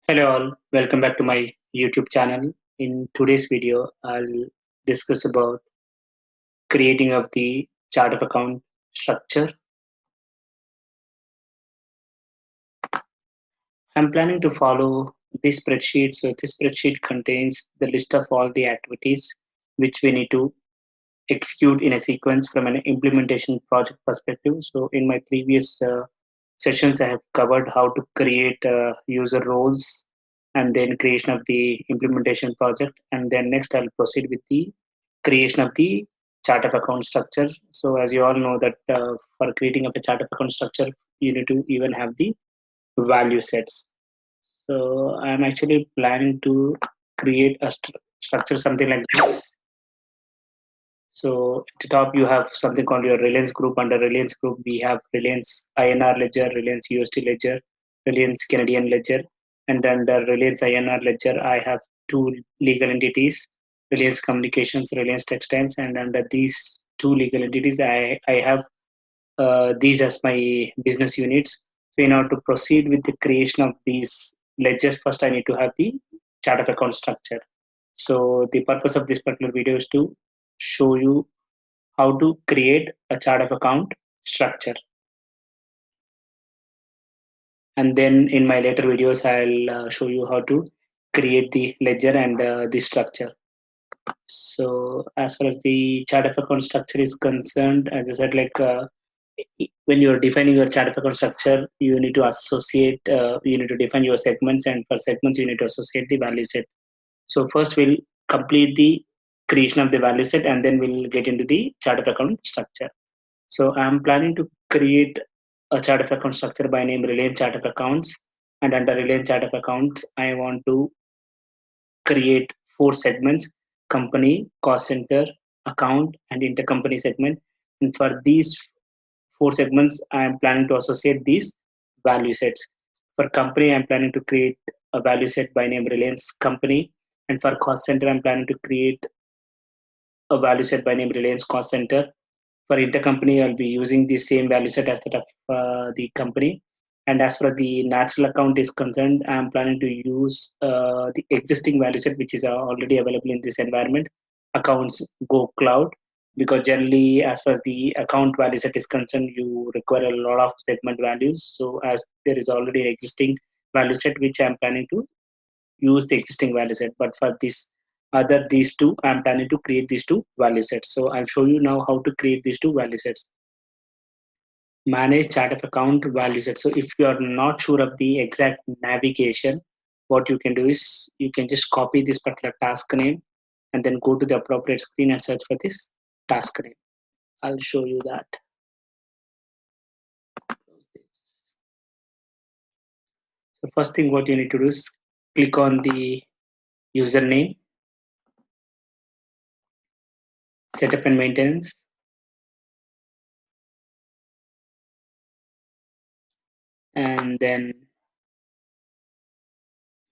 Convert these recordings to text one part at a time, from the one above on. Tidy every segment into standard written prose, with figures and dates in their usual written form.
Hello all, welcome back to my YouTube channel. In today's video, I'll discuss about creating of the chart of account structure. I'm planning to follow this spreadsheet. So this spreadsheet contains the list of all the activities which we need to execute in a sequence from an implementation project perspective. So in my previous sessions, I have covered how to create user roles and then creation of the implementation project. And then next I'll proceed with the creation of the chart of account structure. So as you all know that for creating of a chart of account structure, you need to even have the value sets. So I'm actually planning to create a structure something like this. So at the top you have something called your Reliance Group. Under Reliance Group, we have Reliance INR ledger, Reliance USD ledger, Reliance Canadian ledger, and under Reliance INR ledger, I have two legal entities, Reliance Communications, Reliance Textiles, and under these two legal entities, I have these as my business units. So in order to proceed with the creation of these ledgers, first I need to have the chart of account structure. So the purpose of this particular video is to show you how to create a chart of account structure. And then in my later videos, I'll show you how to create the ledger and the structure. So as far as the chart of account structure is concerned, as I said, when you're defining your chart of account structure, you need to associate, you need to define your segments, and for segments, you need to associate the value set. So first we'll complete the creation of the value set and then we'll get into the chart of account structure. So I'm planning to create a chart of account structure by name Reliance Chart of Accounts. And under Reliance Chart of Accounts, I want to create four segments: company, cost center, account, and intercompany segment. And for these four segments, I am planning to associate these value sets. For company, I'm planning to create a value set by name Reliance Company. And for cost center, I'm planning to create a value set by name Reliance Cost Center. For intercompany, I'll be using the same value set as that of the company. And as far as the natural account is concerned, I'm planning to use the existing value set, which is already available in this environment, accounts go cloud. Because generally, as far as the account value set is concerned, you require a lot of segment values. So as there is already an existing value set, which I'm planning to use the existing value set. But for this these two, I'm planning to create these two value sets. So I'll show you now how to create these two value sets. Manage chart of account value set. So if you are not sure of the exact navigation, what you can do is you can just copy this particular task name and then go to the appropriate screen and search for this task name. I'll show you that. So first thing what you need to do is click on the username, setup and maintenance, and then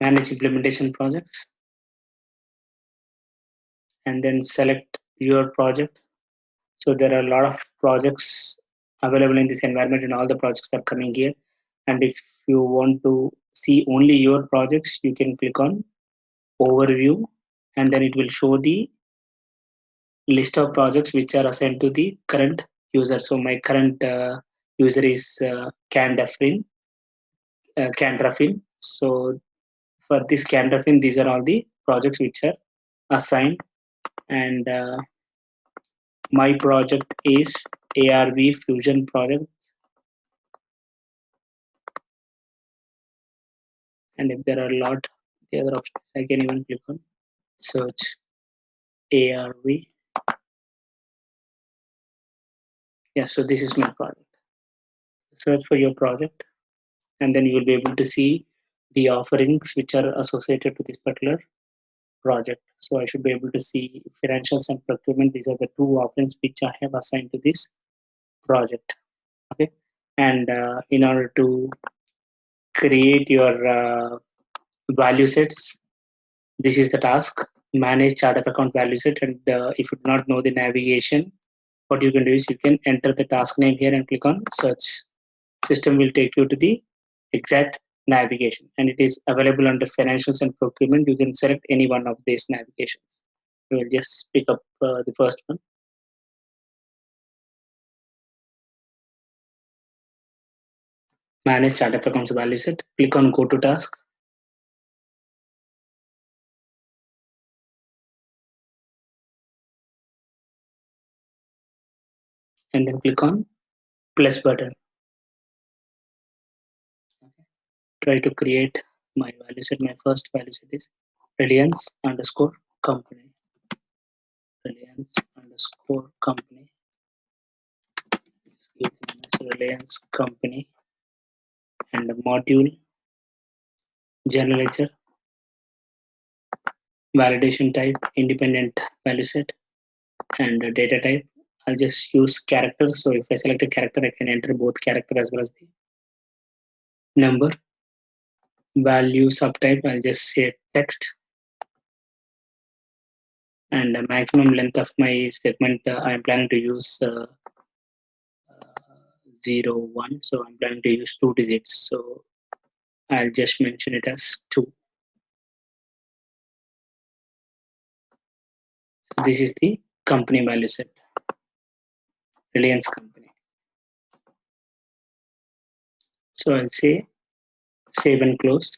manage implementation projects, and then select your project. So there are a lot of projects available in this environment and all the projects are coming here. And if you want to see only your projects, you can click on overview and then it will show the list of projects which are assigned to the current user. So my current user is Candrafin. So for this Candrafin, these are all the projects which are assigned, and my project is ARV Fusion project. And if there are a lot, the other options I can even click on search ARV. Yeah, so this is my project. Search for your project, and then you will be able to see the offerings which are associated to this particular project. So I should be able to see financials and procurement. These are the two offerings which I have assigned to this project. Okay, and in order to create your value sets, this is the task: manage chart of account value set. And if you do not know the navigation, what you can do is you can enter the task name here and click on search. System will take you to the exact navigation, and it is available under financials and procurement. You can select any one of these navigations. We will just pick up the first one. Manage chart of accounts value set. Click on go to task. And then click on plus button. Try to create my value set. My first value set is Reliance underscore company. Reliance underscore company. Reliance company. And the module general ledger. Validation type independent value set. And the data type, I'll just use characters. So if I select a character, I can enter both character as well as the number. Value subtype, I'll just say text. And the maximum length of my segment, I'm planning to use 0, 1. So I'm planning to use 2 digits. So I'll just mention it as 2. So this is the company value set, Reliance company. So I'll say save and close.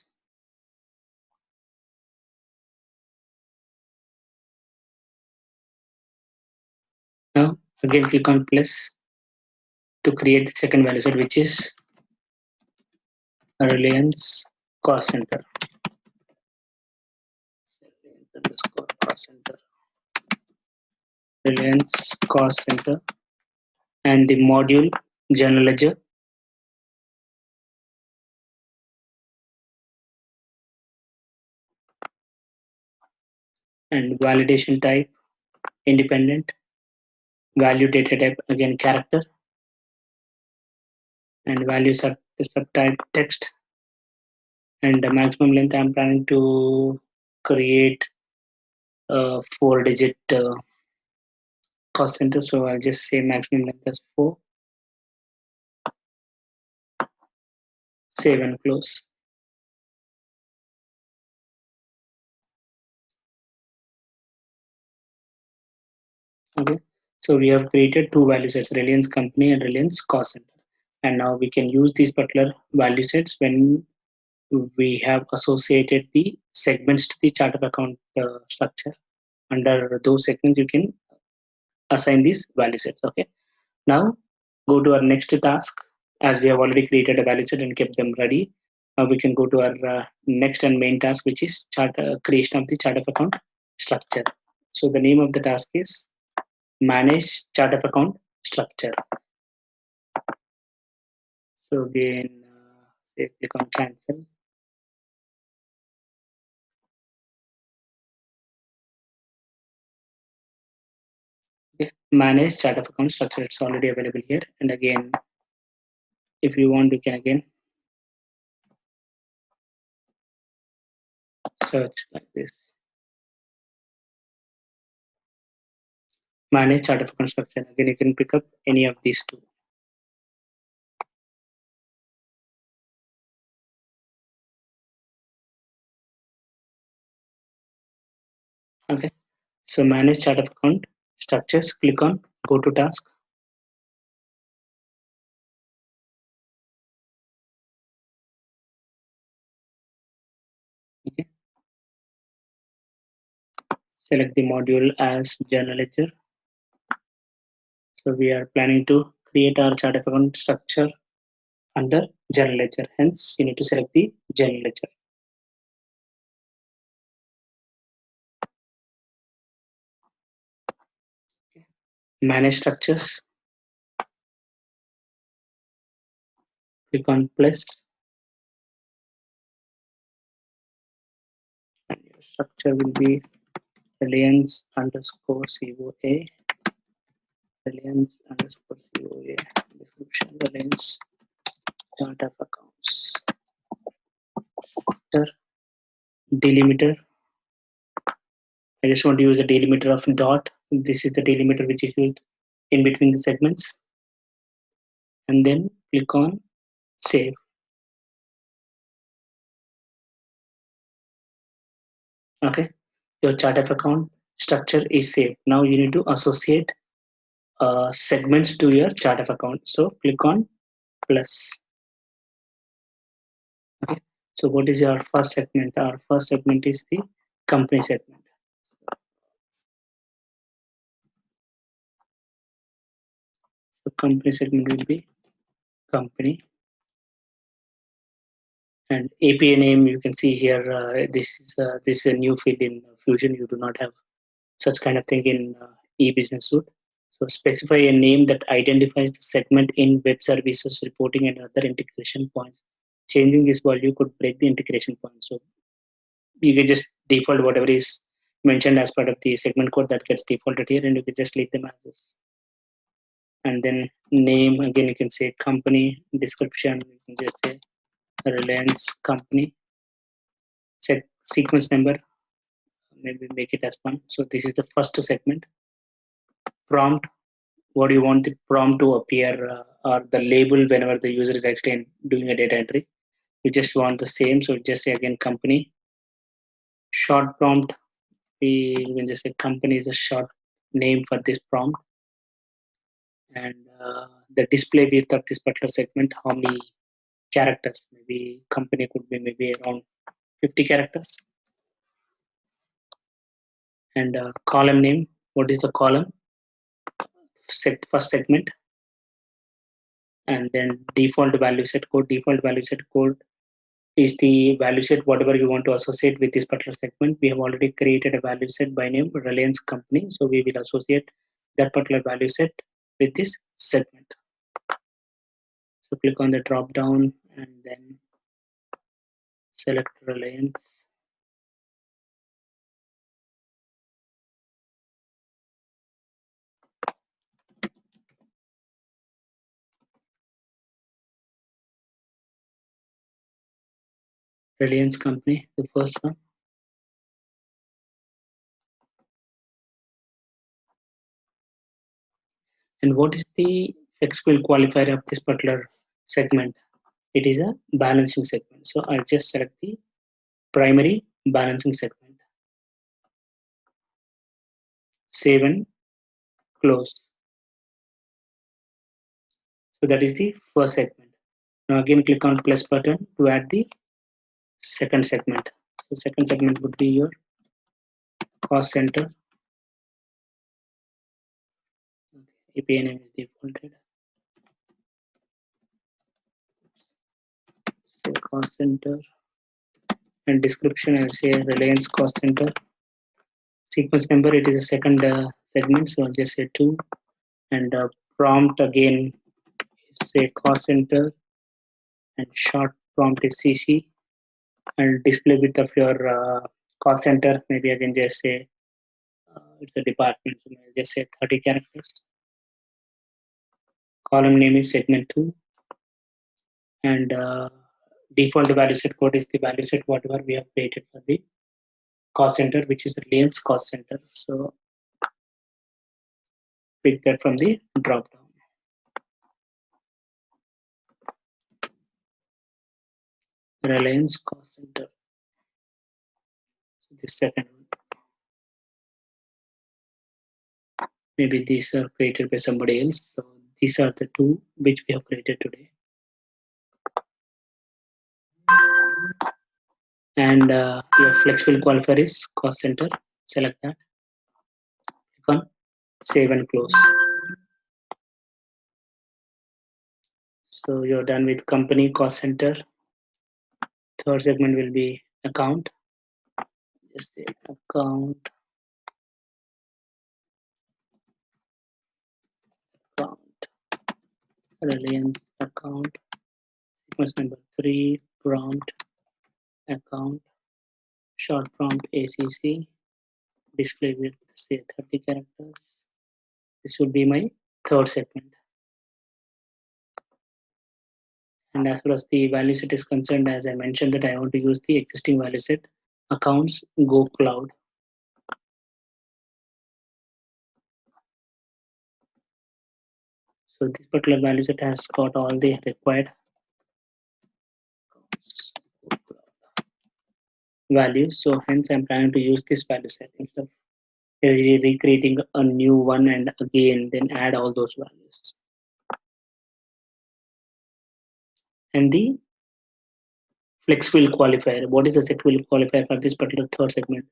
Now again click on plus to create the second value set, which is Reliance cost center. Underscore cost center. Reliance cost center. And the module general ledger. And validation type independent. Value data type again character. And value subtype text. And the maximum length I'm planning to create a 4-digit cost center. So I'll just say maximum length as 4. Save and close. Okay. So we have created 2 value sets, Reliance company and Reliance cost center. And now we can use these particular value sets when we have associated the segments to the chart of account structure. Under those segments, you can assign these value sets. Okay. Now go to our next task. As we have already created a value set and kept them ready, now we can go to our next and main task, which is creation of the chart of account structure. So the name of the task is manage chart of account structure. So again, say click on cancel. Okay. Manage chart of account structure. It's already available here. And again, if you want, you can again search like this. Manage chart of account structure. Again, you can pick up any of these 2. Okay. So manage chart of account structures. Click on go to task. Okay. Select the module as general ledger. So we are planning to create our chart of account structure under general ledger. Hence, you need to select the general ledger. Okay. Manage structures. Click on plus. And your structure will be Reliance underscore COA. Reliance underscore COA. Description Reliance chart of accounts. Delimiter. I just want to use a delimiter of dot. This is the delimiter which is used in between the segments. And then click on save. Okay, your chart of account structure is saved. Now you need to associate segments to your chart of account. So click on plus. Okay, so what is your first segment? Our first segment is the company segment. So company segment will be company, and API name you can see here. This is a new field in Fusion. You do not have such kind of thing in eBusiness Suite. So specify a name that identifies the segment in web services reporting and other integration points. Changing this value could break the integration point. So you can just default whatever is mentioned as part of the segment code that gets defaulted here, and you can just leave them as this. And then name, again you can say company. Description, you can just say Reliance company. Set sequence number, maybe make it as 1. So this is the first segment. Prompt, what do you want the prompt to appear, or the label whenever the user is actually doing a data entry. You just want the same, so just say again company. Short prompt, we can just say company is a short name for this prompt. And the display width of this particular segment, how many characters, maybe company could be maybe around 50 characters. And column name, what is the column? First segment. And then default value set code. Default value set code is the value set whatever you want to associate with this particular segment. We have already created a value set by name Reliance company, so we will associate that particular value set with this segment. So click on the drop down and then select Reliance. Reliance company, the first one. And what is the flexible qualifier of this particular segment? It is a balancing segment. So I just select the primary balancing segment. Save and close. So that is the first segment. Now again click on plus button to add the second segment. So second segment would be your cost center. API name is defaulted. So cost center, and description I'll say Reliance cost center. Sequence number, it is a second segment, so I'll just say 2. And prompt again say cost center, and short prompt is CC. And display width of your cost center, maybe I can just say it's a department, so I'll just say 30 characters. Column name is segment 2. And default value set code is the value set whatever we have created for the cost center, which is Reliance cost center. So pick that from the drop down. Reliance cost center. So the second one. Maybe these are created by somebody else. So these are the 2 which we have created today. And your flexible qualifier is cost center. Select that. Click on save and close. So you're done with company cost center. Third segment will be account. Just say account. Reliance account. Sequence number 3, prompt account, short prompt ACC, display with say 30 characters. This would be my third segment. And as far as the value set is concerned, as I mentioned that I want to use the existing value set, accounts go cloud. So this particular value set has got all the required. values. So hence I'm planning to use this value set instead of recreating a new one and again then add all those values. And the flex field qualifier. What is the set field qualifier for this particular third segment?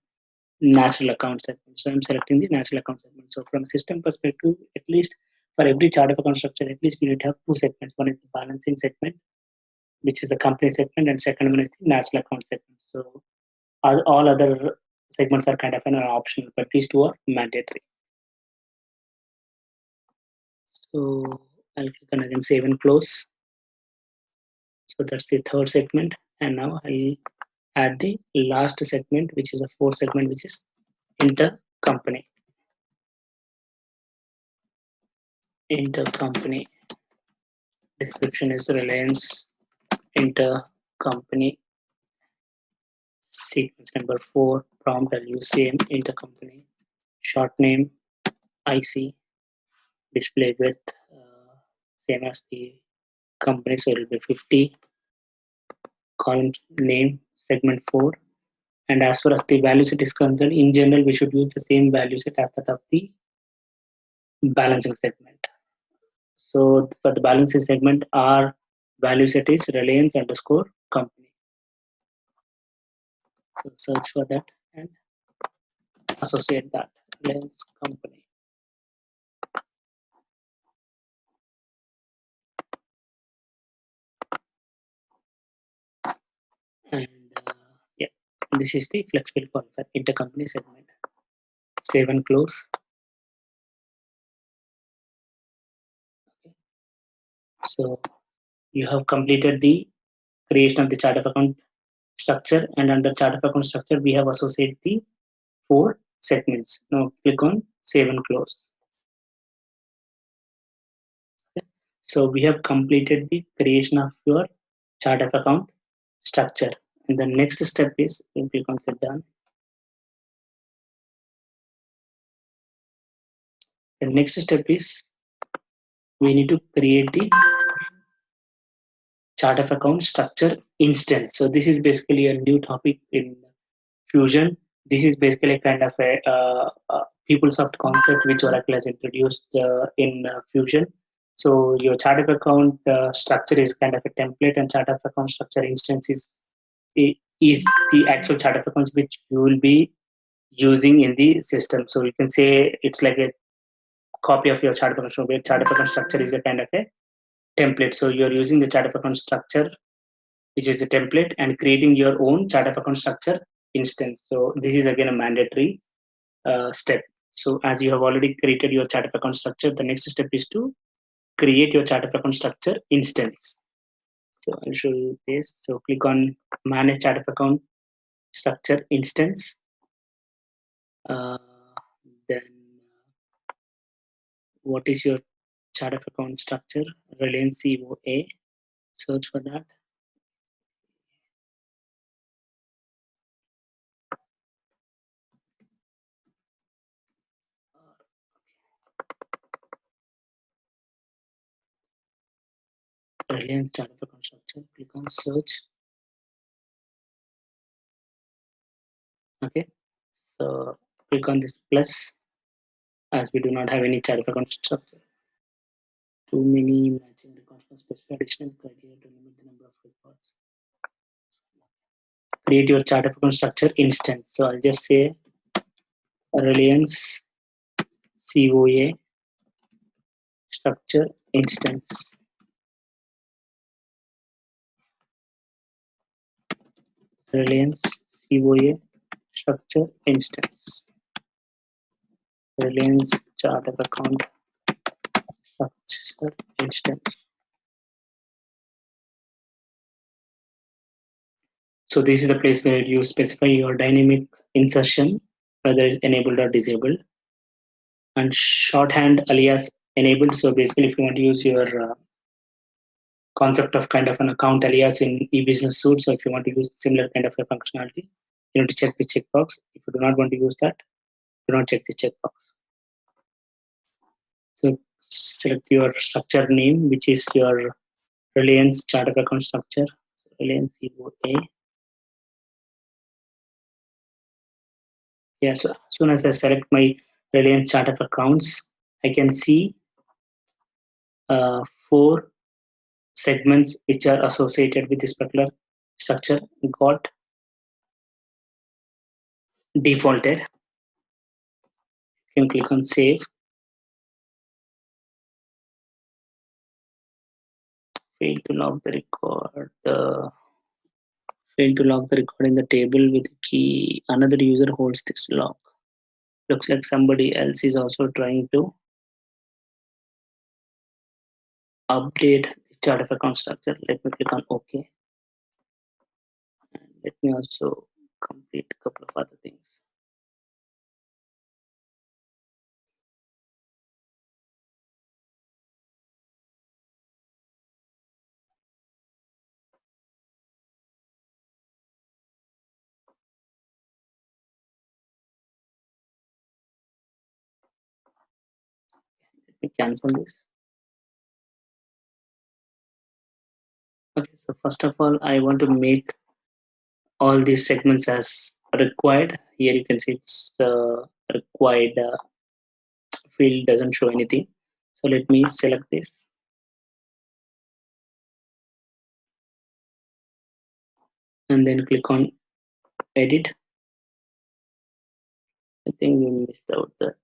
Natural account segment. So I'm selecting the natural account segment. So from a system perspective, at least for every chart of account structure, at least you need to have two segments. One is the balancing segment, which is the company segment, and second one is the natural account segment. So all other segments are kind of an optional, but these two are mandatory. So I'll click on again save and close. So that's the third segment, and now I'll add the last segment, which is a fourth segment, which is intercompany. Intercompany description is Reliance intercompany. Sequence number 4, prompt I'll use same intercompany. Short name IC, display width same as the company, so it will be 50. Column name segment 4. And as far as the value set is concerned, in general, we should use the same value set as that of the balancing segment. So for the balancing segment, our value set is Reliance underscore company. So search for that and associate that Reliance company. And yeah, this is the flex field qualifier intercompany segment. Save and close. Okay. So you have completed the creation of the chart of account structure, and under chart of account structure we have associated the 4 segments. Now click on save and close. Okay. So we have completed the creation of your chart of account structure, and the next step is you click on set done. The next step is we need to create the chart of account structure instance. So this is basically a new topic in Fusion. This is basically kind of a PeopleSoft concept which Oracle has introduced in Fusion. So your chart of account structure is kind of a template, and chart of account structure instance is the actual chart of accounts which you will be using in the system. So you can say it's like a copy of your chart of account. Where chart of account structure is a kind of a template. So you're using the chart of account structure, which is a template, and creating your own chart of account structure instance. So this is again a mandatory step. So as you have already created your chart of account structure, the next step is to create your chart of account structure instance. So I'll show you this. So click on manage chart of account structure instance. Then what is your chart of account structure? Reliance COA. Search for that. Reliance chart of account structure. Click on search. Okay. So click on this plus, as we do not have any chart of account structure. Too many matching records for specified additional criteria to limit the number of records. Create your chart of account structure instance. So I'll just say Reliance COA structure instance. Reliance COA structure instance. Reliance chart of account structure instance. So this is the place where you specify your dynamic insertion, whether it's enabled or disabled, and shorthand alias enabled. So basically, if you want to use your concept of kind of an account alias in eBusiness Suite, so if you want to use similar kind of a functionality, you need to check the checkbox. If you do not want to use that, do not check the checkbox. So select your structure name, which is your Reliance chart of account structure. So Reliance COA. Yeah, so as soon as I select my Reliance chart of accounts, I can see 4 segments which are associated with this particular structure got defaulted. You can click on save. Fail to log the record. Fail to log the record in the table with the key. Another user holds this log. Looks like somebody else is also trying to update the chart of account structure. Let me click on OK. And let me also complete a couple of other things. Let me cancel this. Okay, so first of all, I want to make all these segments as required. Here you can see it's required field doesn't show anything. So let me select this. And then click on edit. I think we missed out that.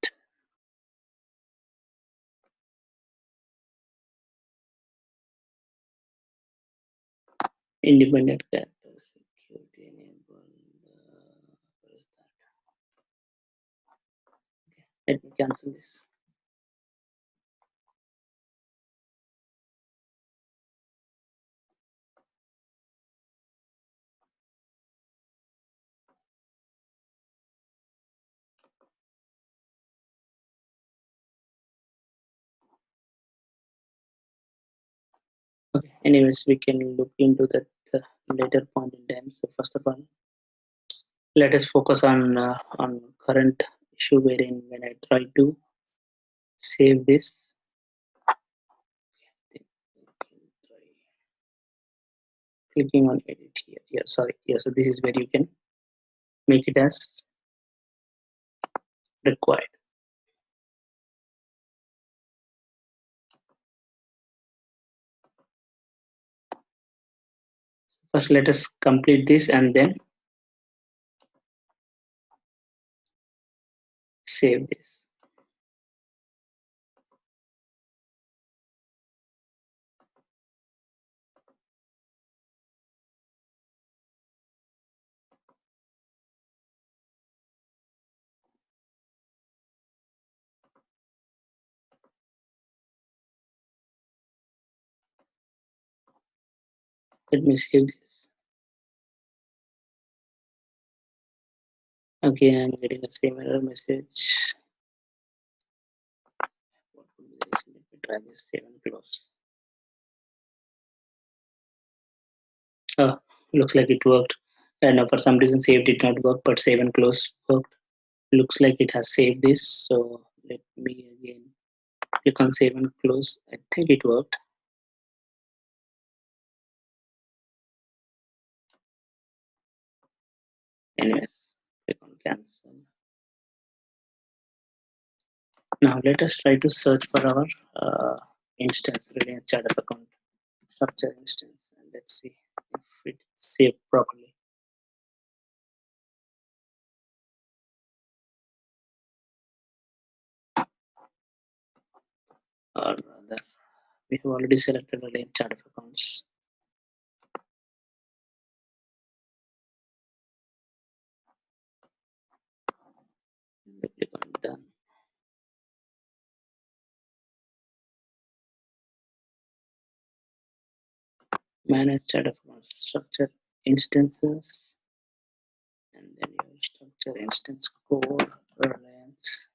Independent character security enabled. Where is that? Let me cancel this. Okay. Anyways, we can look into that later point in time. So first of all, let us focus on current issue wherein when I try to save this. Clicking on edit here. Yeah, sorry. Yeah, so this is where you can make it as required. First, let us complete this and then save this. Let me save this. Again, I'm getting the same error message. What would be the reason? Let me try this, save and close. Oh, looks like it worked. And for some reason, save did not work, but save and close worked. Looks like it has saved this. So let me again click on save and close. I think it worked. Anyways, click on cancel. Now let us try to search for our instance Reliance chart of account structure instance, and let's see if it's saved properly. Or rather, we have already selected Reliance chart of accounts. We click on done. Manage chart of accounts structure instances, and then your structure instance core Reliance.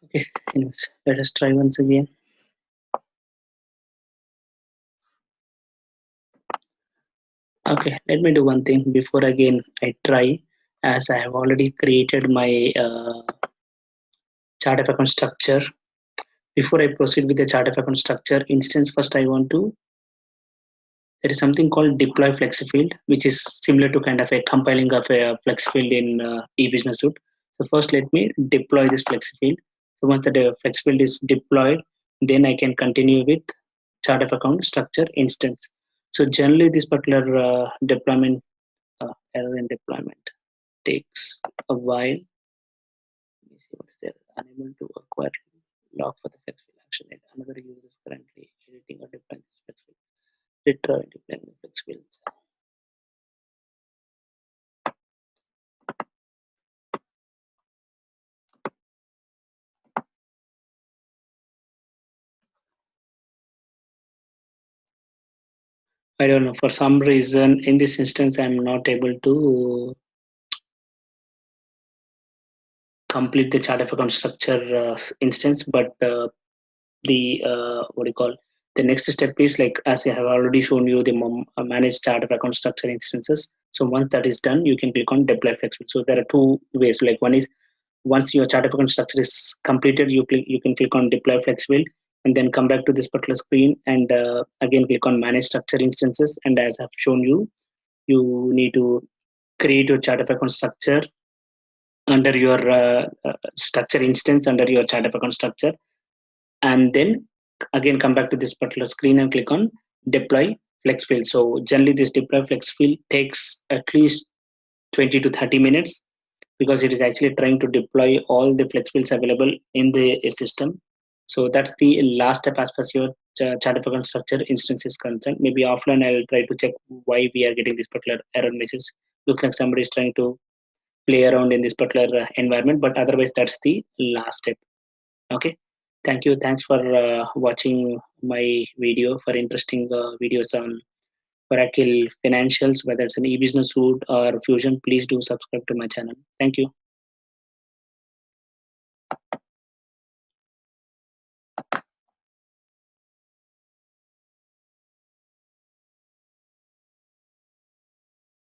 Okay, anyways, let us try once again. Okay, let me do one thing before again I try, as I have already created my chart of account structure. Before I proceed with the chart of account structure instance, first I want to, there is something called deploy FlexiField, which is similar to kind of a compiling of a FlexiField in eBusiness Suite. So first let me deploy this FlexiField. So once the FlexiField is deployed, then I can continue with chart of account structure instance. So generally this particular deployment, error in deployment takes a while. Let me see what is there. Unable to acquire log for the FlexiField action. Another user is currently editing or deploying this FlexiField. Retry deploying the FlexiField. I don't know, for some reason in this instance I'm not able to complete the chart of account structure instance, but the what do you call, the next step is like, as I have already shown you, the manage chart of account structure instances. So once that is done, you can click on deploy FlexiField. So there are two ways. Like one is, once your chart of account structure is completed, you can click on deploy FlexiField and then come back to this particular screen and again click on manage structure instances. And as I've shown you, you need to create your chart of account structure under your structure instance under your chart of account structure, and then again come back to this particular screen and click on deploy FlexiField. So generally this deploy FlexiField takes at least 20 to 30 minutes because it is actually trying to deploy all the FlexiFields available in the system. So that's the last step as far as your chart of account structure instance is concerned. Maybe offline I'll try to check why we are getting this particular error message. Looks like somebody is trying to play around in this particular environment, but otherwise that's the last step. Okay, thank you, thanks for watching my video. For interesting videos on Oracle financials, whether it's an eBusiness Suite or Fusion, please do subscribe to my channel. Thank you.